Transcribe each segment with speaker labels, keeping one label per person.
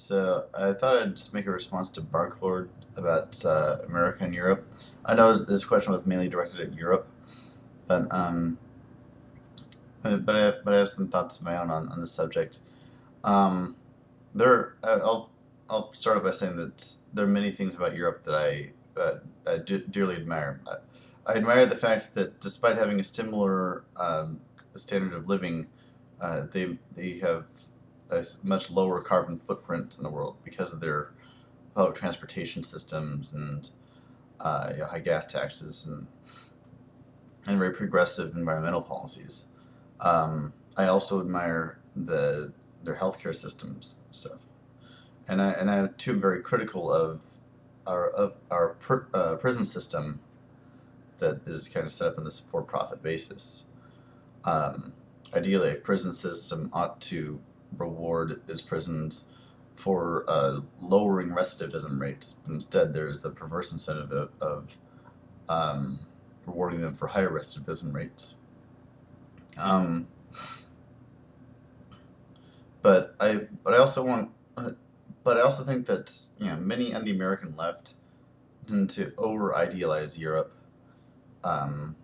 Speaker 1: So I thought I'd just make a response to Barklord about America and Europe. I know this question was mainly directed at Europe, but but I have some thoughts of my own on the subject. Um, I'll start off by saying that there are many things about Europe that I dearly admire. I admire the fact that despite having a similar standard of living, they have a much lower carbon footprint in the world because of their public transportation systems and high gas taxes and very progressive environmental policies. I also admire their healthcare systems stuff, and I too am very critical of our prison system that is kind of set up on this for-profit basis. Um, Ideally, a prison system ought to reward its prisons for lowering recidivism rates, but instead there's the perverse incentive of um, rewarding them for higher recidivism rates. Um, but I also want, but I also think that many on the American left tend to over idealize Europe, um,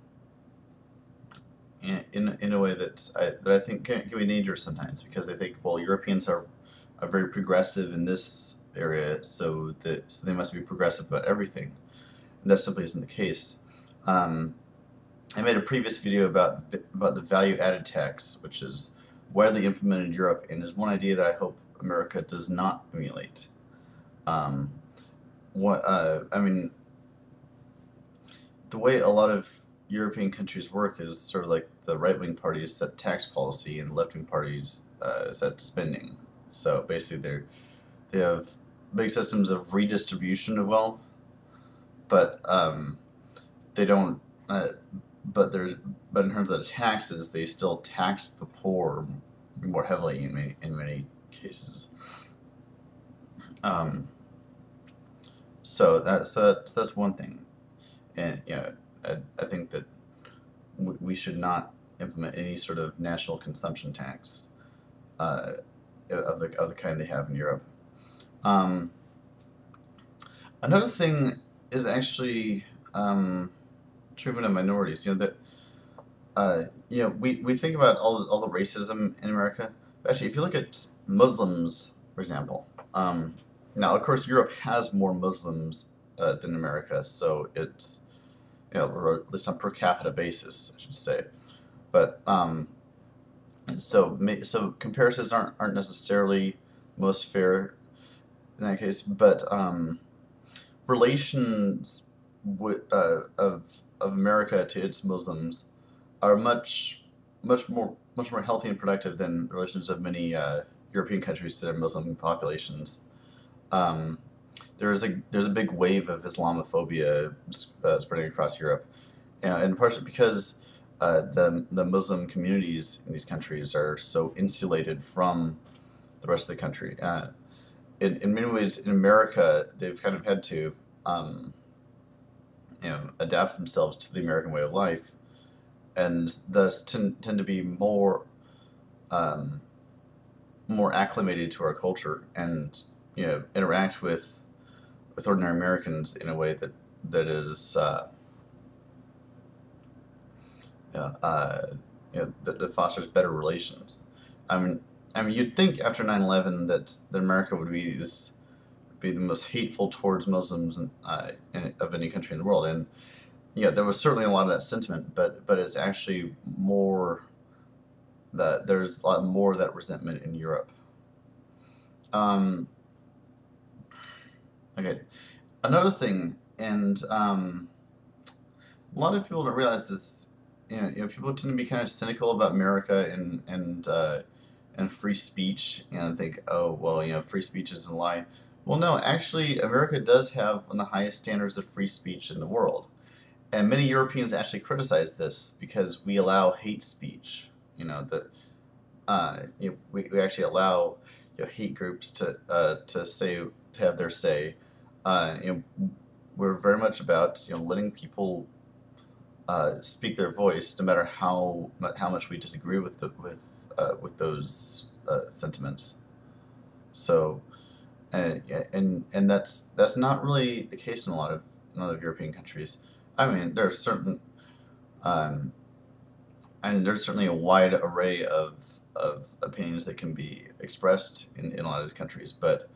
Speaker 1: in a way that I think can be dangerous sometimes because they think, well, Europeans are very progressive in this area, so they must be progressive about everything. And that simply isn't the case. Um, I made a previous video about the value added tax, which is widely implemented in Europe and is one idea that I hope America does not emulate. Um, I mean, the way a lot of European countries work is sort of like the right wing parties set tax policy and left wing parties set spending. So basically, they have big systems of redistribution of wealth, but they don't. But in terms of the taxes, they still tax the poor more heavily in many cases. Um, so that's one thing, and I think that we should not implement any sort of national consumption tax uh, of the kind they have in Europe. Um, Another thing is actually treatment of minorities. That we think about all the racism in America. But actually, if you look at Muslims, for example, now of course Europe has more Muslims than America, so it's or at least on per capita basis, I should say. But so comparisons aren't necessarily most fair in that case, but relations of America to its Muslims are much more healthy and productive than relations of many European countries to their Muslim populations. Um, there's a big wave of Islamophobia spreading across Europe, and partially because the Muslim communities in these countries are so insulated from the rest of the country. In many ways, in America, they've kind of had to um, adapt themselves to the American way of life, and thus tend to be um, more acclimated to our culture and interact with ordinary Americans in a way that is uh, uh, that fosters better relations. I mean, you'd think after 9/11 that America would be the most hateful towards Muslims of any country in the world, and there was certainly a lot of that sentiment, but it's actually more that there's a lot more of that resentment in Europe. Um, okay, another thing, and a lot of people don't realize this. People tend to be kind of cynical about America and free speech, and think, oh well, free speech is a lie. Well, no, actually, America does have one of the highest standards of free speech in the world, and many Europeans actually criticize this because we allow hate speech. We actually allow hate groups to have their say. We're very much about letting people speak their voice, no matter how much we disagree with those sentiments. So Yeah, and that's not really the case in a lot of European countries. I mean, there's certain um, and there's certainly a wide array of opinions that can be expressed in a lot of these countries, but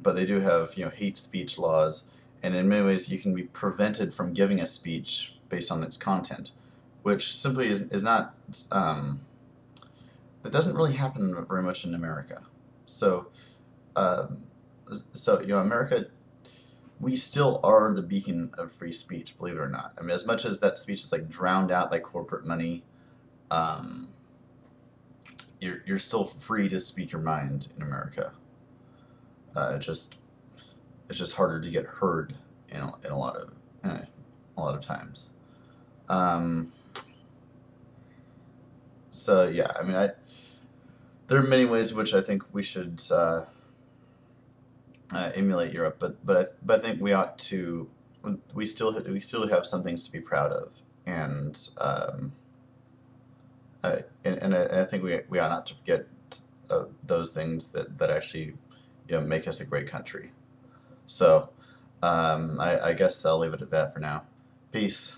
Speaker 1: they do have, you know, hate speech laws, and in many ways you can be prevented from giving a speech based on its content, which simply is not that doesn't really happen very much in America. So um, so you know, America, we still are the beacon of free speech, believe it or not. I mean, as much as that speech is like drowned out by corporate money, um, you're still free to speak your mind in America. It just it's just harder to get heard in a lot of times. Um, so yeah, I mean, there are many ways in which I think we should emulate Europe, but I think we ought to. We still have some things to be proud of, and I think we ought not to forget those things that actually, you know, make us a great country. So I guess I'll leave it at that for now. Peace.